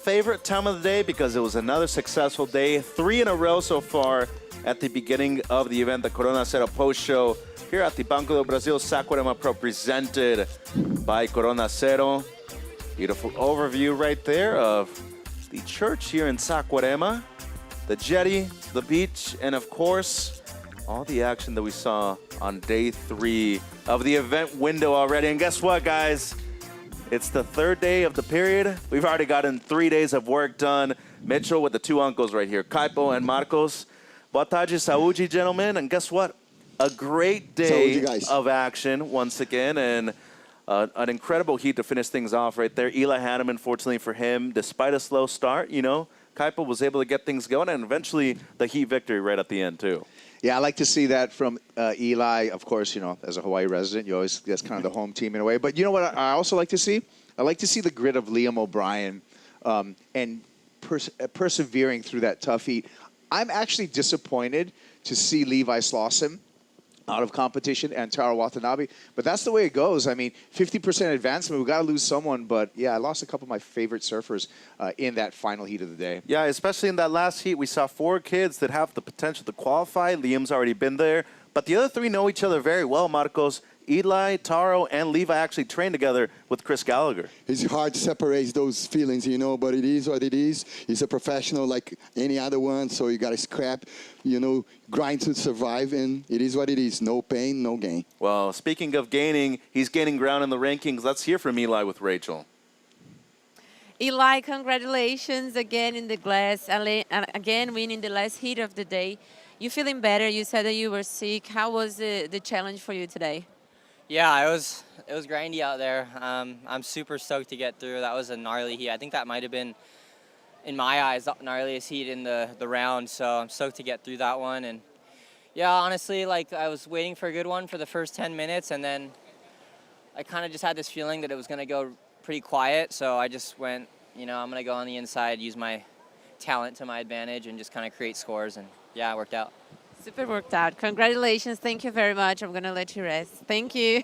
Favorite time of the day because it was another successful day. 3 in a row so far at the beginning of the event, the Corona Cero post-show here at the Banco do Brasil Saquarema Pro Presented by Corona Cero. Beautiful overview right there of the church here in Saquarema, the jetty, the beach, and of course, all the action that we saw on day 3 of the event window already. And guess what, guys? It's the 3rd day of the period. We've already gotten 3 days of work done. Mitchell with the 2 uncles right here, Kaipo and Marcos. Boa tarde, saúde, gentlemen. And guess what? A great day of action once again, and an incredible heat to finish things off right there. Eli Hanneman, fortunately for him, despite a slow start, you know, Kaipo was able to get things going, and eventually the heat victory right at the end, too. Yeah, I like to see that from Eli. Of course, you know, as a Hawaii resident, you always, that's kind of the home team in a way. But you know what I also like to see? I like to see the grit of Liam O'Brien and persevering through that tough heat. I'm actually disappointed to see Levi Slauson out of competition and Taro Watanabe, but that's the way it goes. I mean, 50% advancement, we got to lose someone, but yeah, I lost a couple of my favorite surfers in that final heat of the day. Yeah, especially in that last heat, we saw 4 kids that have the potential to qualify. Liam's already been there, but the other 3 know each other very well, Marcos. Eli, Taro, and Levi actually trained together with Chris Gallagher. It's hard to separate those feelings, you know, but it is what it is. He's a professional like any other one, so you got to scrap, you know, grind to survive, and it is what it is. No pain, no gain. Well, speaking of gaining, he's gaining ground in the rankings. Let's hear from Eli with Rachel. Eli, congratulations again in the glass, again winning the last heat of the day. You feeling better? You said that you were sick. How was the challenge for you today? Yeah, it was grindy out there. I'm super stoked to get through. That was a gnarly heat. I think that might have been, in my eyes, the gnarliest heat in the round. So I'm stoked to get through that one. And yeah, honestly, like I was waiting for a good one for the first 10 minutes, and then I kind of just had this feeling that it was going to go pretty quiet. So I just went, you know, I'm going to go on the inside, use my talent to my advantage, and just kind of create scores. And yeah, it worked out. Super worked out. Congratulations. Thank you very much. I'm going to let you rest. Thank you.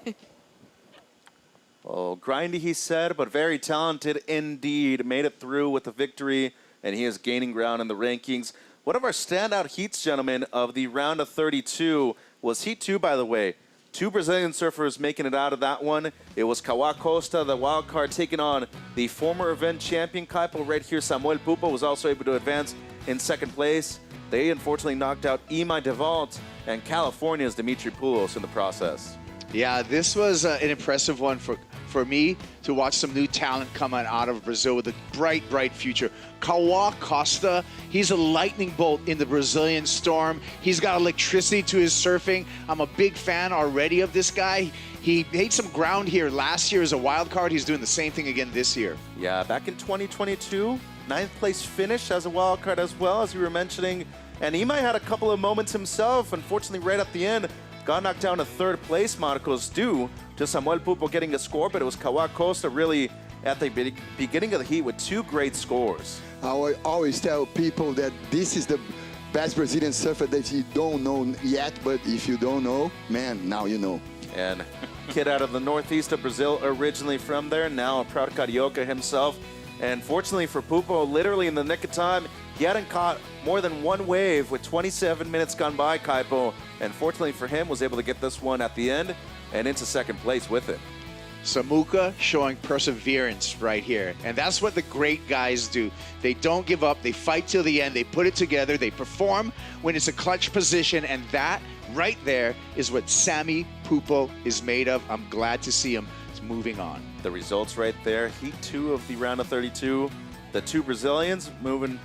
Oh, grindy, he said, but very talented indeed. Made it through with a victory, and he is gaining ground in the rankings. One of our standout heats, gentlemen, of the round of 32 was heat 2, by the way. 2 Brazilian surfers making it out of that one. It was Cauã Costa, the wild card, taking on the former event champion, Kaipo, right here. Samuel Pupo was also able to advance in 2nd place. They unfortunately knocked out deVault and California's Dimitri Poulos in the process. Yeah, this was an impressive one for me to watch some new talent coming out of Brazil with a bright, bright future. Cauã Costa, he's a lightning bolt in the Brazilian storm. He's got electricity to his surfing. I'm a big fan already of this guy. He made some ground here last year as a wild card. He's doing the same thing again this year. Yeah, back in 2022. 9th place finish as a wild card as well, as we were mentioning. And Imai had a couple of moments himself. Unfortunately, right at the end, got knocked down to 3rd place, Marcos, due to Samuel Pupo getting a score, but it was Cauã Costa really at the beginning of the heat with 2 great scores. I always tell people that this is the best Brazilian surfer that you don't know yet, but if you don't know, man, now you know. And kid out of the northeast of Brazil, originally from there, now a proud Carioca himself. And fortunately for Pupo, literally in the nick of time, he hadn't caught more than 1 wave with 27 minutes gone by, Kaipo. And fortunately for him, was able to get this one at the end and into 2nd place with it. Samuka showing perseverance right here. And that's what the great guys do. They don't give up. They fight till the end. They put it together. They perform when it's a clutch position. And that right there is what Sammy Pupo is made of. I'm glad to see him moving on. The results right there. Heat 2 of the round of 32. The 2 Brazilians moving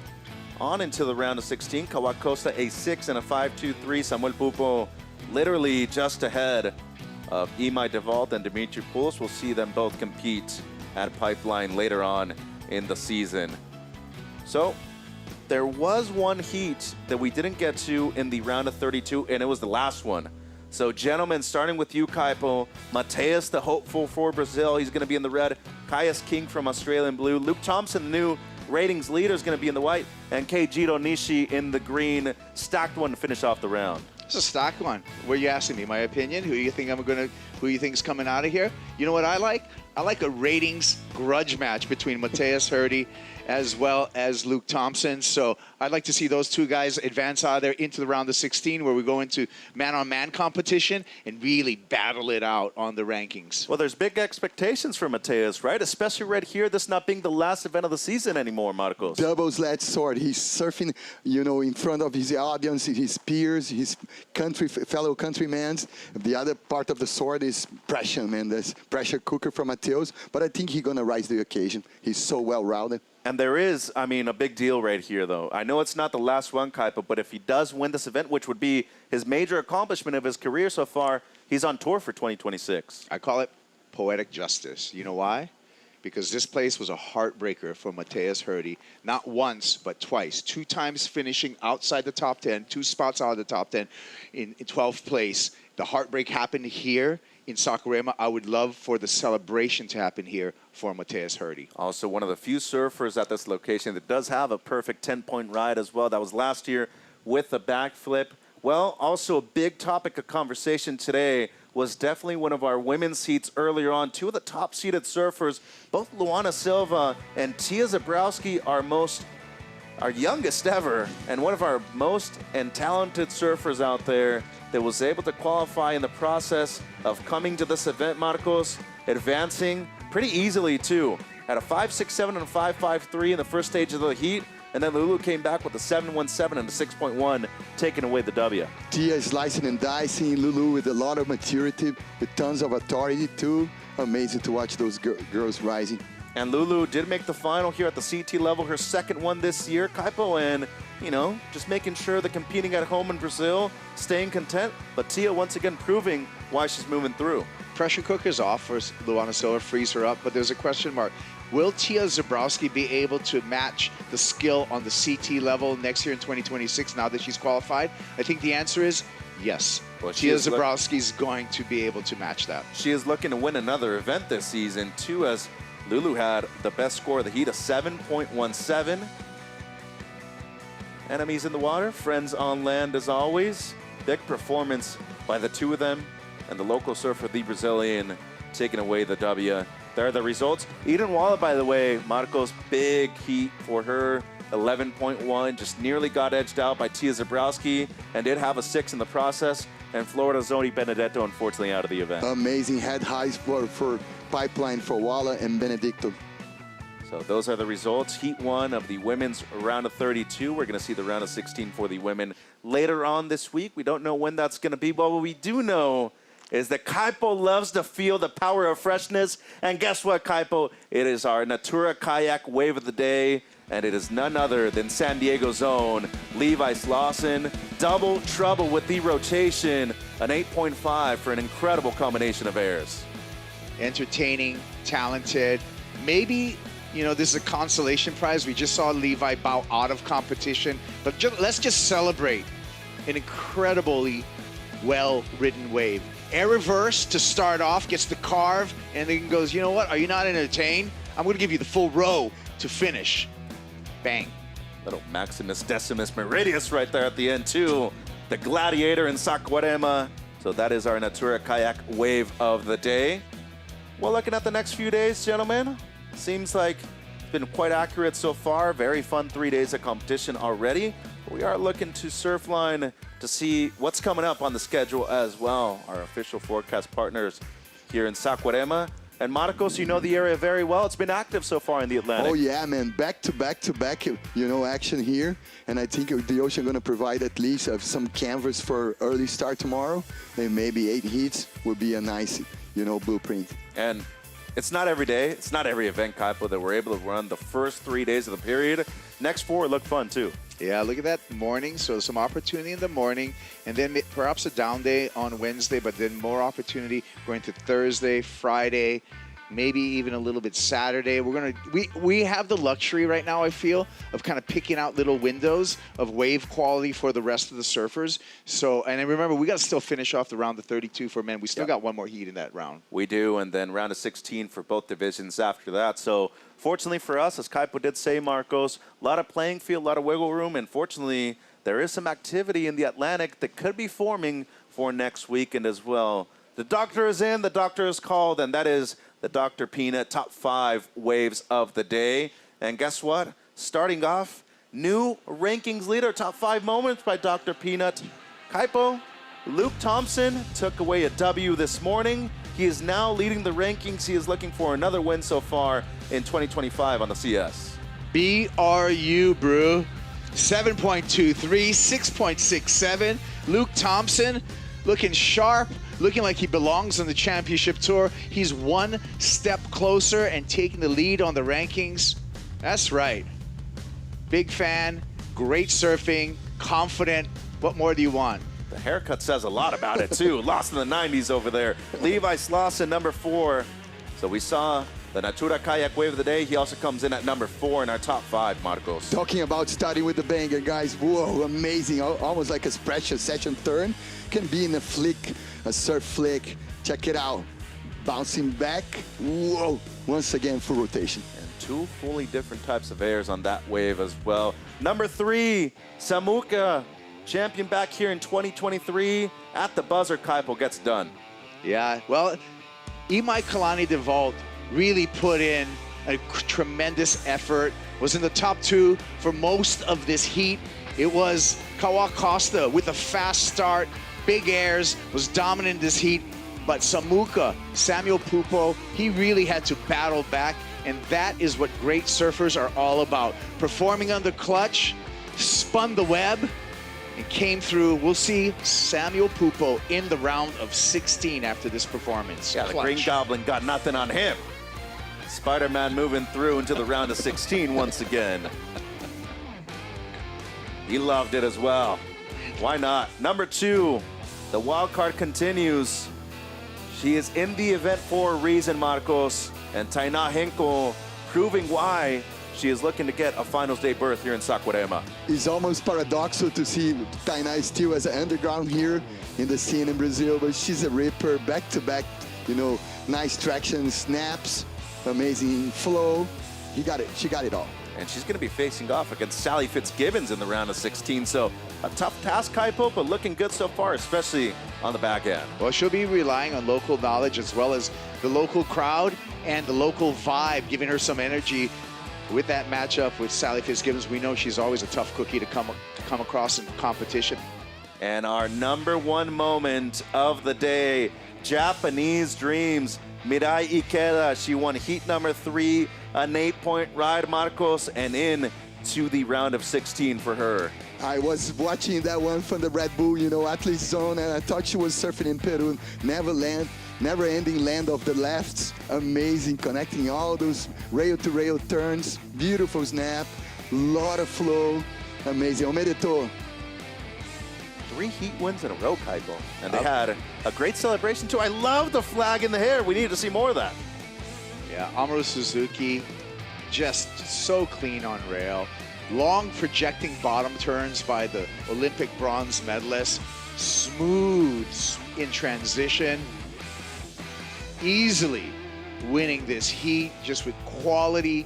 on into the round of 16. Cauã Costa a 6 and a 5.23. Samuel Pupo literally just ahead of Imai deVault and Dimitri Poulos. We'll see them both compete at Pipeline later on in the season. So there was one heat that we didn't get to in the round of 32, and it was the last one. So, gentlemen, starting with you, Kaipo, Mateus, the hopeful for Brazil, he's going to be in the red. Caius King from Australian blue. Luke Thompson, the new ratings leader, is going to be in the white. And Keijiro Nishi in the green. Stacked one to finish off the round. It's a stacked one. What are you asking me? My opinion? Who you think is coming out of here? You know what I like? I like a ratings grudge match between Matheus Herdy as well as Luke Thompson. So I'd like to see those two guys advance out of there into the round of 16, where we go into man-on-man competition and really battle it out on the rankings. Well, there's big expectations for Matheus, right? Especially right here, this not being the last event of the season anymore, Marcos. Double-edged sword. He's surfing, you know, in front of his audience, his peers, his fellow countrymen. The other part of the sword is pressure, man. There's pressure cooker for Matheus, but I think he's going to rise to the occasion. He's so well-rounded. And there is, I mean, a big deal right here, though. I know it's not the last one, Kaipa, but if he does win this event, which would be his major accomplishment of his career so far, he's on tour for 2026. I call it poetic justice. You know why? Because this place was a heartbreaker for Matheus Herdy. Not once, but twice. 2 times finishing outside the top 10, 2 spots out of the top 10 in 12th place. The heartbreak happened here in Saquarema. I would love for the celebration to happen here for Matheus Herdy. Also one of the few surfers at this location that does have a perfect 10-point ride as well. That was last year with a backflip. Well, also a big topic of conversation today was definitely one of our women's heats earlier on. 2 of the top-seeded surfers, both Luana Silva and Tya Zebrowski, our youngest ever, and one of our most and talented surfers out there that was able to qualify in the process of coming to this event, Marcos, advancing pretty easily too. Had a 5.67 and a 5.53 in the first stage of the heat, and then Lulu came back with a 7.17 and a 6.1, taking away the W. Tia is slicing and dicing, Lulu with a lot of maturity, with tons of authority too. Amazing to watch those girls rising. And Lulu did make the final here at the CT level, her second one this year, Kaipo, and, you know, just making sure that competing at home in Brazil, staying content, but Tia once again proving why she's moving through. Pressure cooker's off for Luana Silva, frees her up, but there's a question mark. Will Tya Zebrowski be able to match the skill on the CT level next year in 2026 now that she's qualified? I think the answer is yes. Well, Tya Zebrowski's going to be able to match that. She is looking to win another event this season, too, as Lulu had the best score of the heat, a 7.17. Enemies in the water, friends on land as always. Big performance by the 2 of them, and the local surfer, the Brazilian, taking away the W. There are the results. Eden Walla, by the way, Marcos, big heat for her, 11.1, just nearly got edged out by Tya Zebrowski, and did have a 6 in the process. And Florida's Zoni Benedetto, unfortunately, out of the event. Amazing head highs for pipeline for Walla and Benedicto. So those are the results. Heat 1 of the women's round of 32. We're going to see the round of 16 for the women later on this week. We don't know when that's going to be, but what we do know is that Kaipo loves to feel the power of freshness. And guess what, Kaipo? It is our Natura Kayak Wave of the Day, and it is none other than San Diego's own Levi Slauson. Double trouble with the rotation, an 8.5 for an incredible combination of airs. Entertaining, talented, maybe, you know, this is a consolation prize. We just saw Levi bow out of competition, but let's just celebrate an incredibly well-written wave. Air reverse to start off, gets the carve, and then goes, you know what, are you not entertained? I'm going to give you the full row to finish. Bang. Little Maximus Decimus Meridius right there at the end, too. The Gladiator in Saquarema. So that is our Natura Kayak Wave of the Day. Well, looking at the next few days, gentlemen, seems like it's been quite accurate so far. Very fun 3 days of competition already. We are looking to Surfline to see what's coming up on the schedule as well. Our official forecast partners here in Saquarema. And Marcos, you know the area very well. It's been active so far in the Atlantic. Oh yeah, man, back to back, you know, action here. And I think the ocean going to provide at least some canvas for early start tomorrow. And maybe 8 heats would be a nice, you know, blueprint. And it's not every day, it's not every event, Kaipo, that we're able to run the first 3 days of the period. Next 4 look fun too. Yeah, look at that morning. So some opportunity in the morning, and then perhaps a down day on Wednesday, but then more opportunity going to Thursday, Friday, maybe even a little bit Saturday. We have the luxury right now, I feel, of kind of picking out little windows of wave quality for the rest of the surfers. So, and then remember, we got to still finish off the round of 32 for men. We still got one more heat in that round. We do, and then round of 16 for both divisions after that. So fortunately for us, as Kaipo did say, Marcos, a lot of playing field, a lot of wiggle room, and fortunately, there is some activity in the Atlantic that could be forming for next weekend as well. The doctor is in, the doctor is called, and that is the Dr. Peanut top 5 waves of the day. And guess what? Starting off, new rankings leader, top 5 moments by Dr. Peanut. Kaipo, Luke Thompson took away a W this morning. He is now leading the rankings. He is looking for another win so far in 2025 on the CS. BRU, brew. 7.23, 6.67. Luke Thompson looking sharp, looking like he belongs on the championship tour. He's one step closer and taking the lead on the rankings. That's right. Big fan, great surfing, confident. What more do you want? The haircut says a lot about it, too. Lost in the 90s over there. Levi Slauson, number 4. So we saw the Natura Kayak Wave of the day. He also comes in at number 4 in our top 5, Marcos. Talking about starting with the banger, guys. Whoa, amazing. Almost like a special session turn. Can be in a flick, a surf flick. Check it out. Bouncing back. Whoa. Once again, full rotation. And 2 fully different types of airs on that wave as well. Number 3, Samuka. Champion back here in 2023. At the buzzer, Kaipo gets done. Yeah, well, Imaikalani deVault really put in a tremendous effort, was in the top 2 for most of this heat. It was Cauã Costa with a fast start, big airs, was dominant in this heat, but Samuel Pupo, he really had to battle back, and that is what great surfers are all about. Performing under clutch, spun the web, and came through. We'll see Samuel Pupo in the round of 16 after this performance. Yeah, the Green Goblin got nothing on him. Spider-Man moving through into the round of 16 once again. He loved it as well. Why not? Number 2, the wild card continues. She is in the event for a reason, Marcos, and Taina Henko proving why she is looking to get a finals day berth here in Saquarema. It's almost paradoxical to see Taina still as an underground here in the scene in Brazil, but she's a ripper, back-to-back, you know, nice traction, snaps, amazing flow. She got it all. And she's going to be facing off against Sally Fitzgibbons in the round of 16. So a tough task, Kaipo, but looking good so far, especially on the back end. Well, she'll be relying on local knowledge as well as the local crowd and the local vibe, giving her some energy. With that matchup with Sally Fitzgibbons, we know she's always a tough cookie to come across in competition. And our number 1 moment of the day, Japanese Dreams. Mirai Ikeda, she won heat number 3, an 8-point ride, Marcos, and in to the round of 16 for her. I was watching that one from the Red Bull, you know, athlete zone, and I thought she was surfing in Peru. Never-ending land of the lefts. Amazing, connecting all those rail-to-rail turns. Beautiful snap, lot of flow. Amazing. Omedetou. 3 heat wins in a row, Kaipo. And they had a great celebration, too. I love the flag in the hair. We need to see more of that. Yeah, Amaru Suzuki, just so clean on rail. Long projecting bottom turns by the Olympic bronze medalist. Smooth in transition. Easily winning this heat just with quality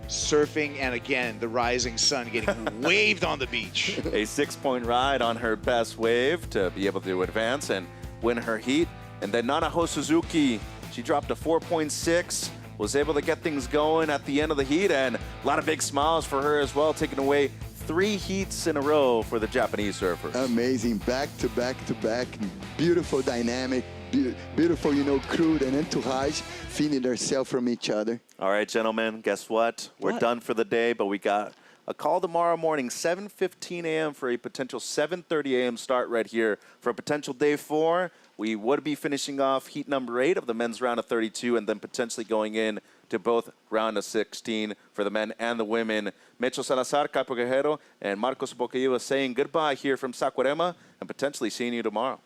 surfing, and again, the rising sun getting waved on the beach. A 6-point ride on her best wave to be able to advance and win her heat. And then Nanaho Suzuki, she dropped a 4.6, was able to get things going at the end of the heat, and a lot of big smiles for her as well, taking away 3 heats in a row for the Japanese surfers. Amazing, back to back to back, beautiful dynamic, beautiful, you know, crew and entourage feeding themselves from each other. All right, gentlemen, guess what? We're done for the day, but we got a call tomorrow morning, 7:15 a.m. for a potential 7:30 a.m. start right here for a potential day 4. We would be finishing off heat number 8 of the men's round of 32 and then potentially going in to both round of 16 for the men and the women. Mecho Salazar, Kaipo Guerrero, and Marcos Bocaíba saying goodbye here from Saquarema and potentially seeing you tomorrow.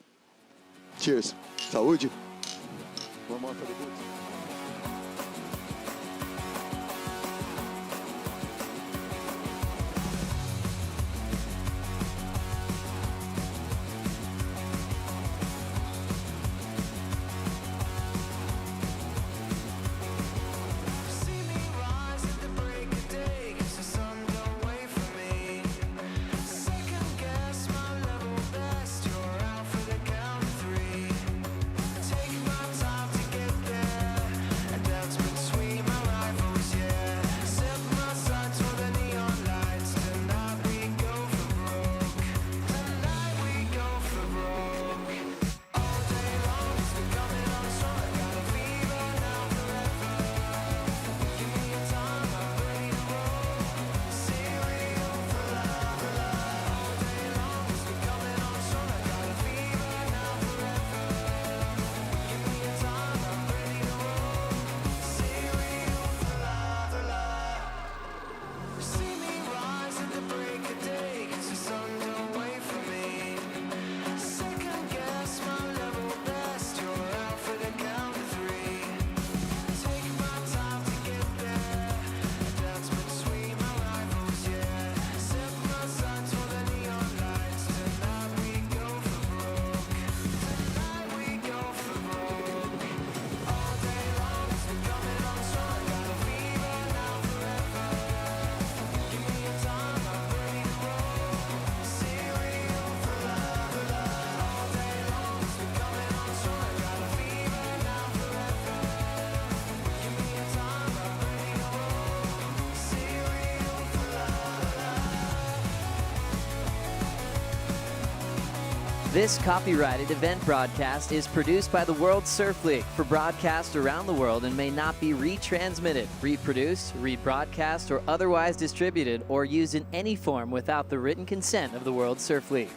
Cheers. Saúde. One more for the boots. Take my time to get there. This copyrighted event broadcast is produced by the World Surf League for broadcast around the world and may not be retransmitted, reproduced, rebroadcast, or otherwise distributed or used in any form without the written consent of the World Surf League.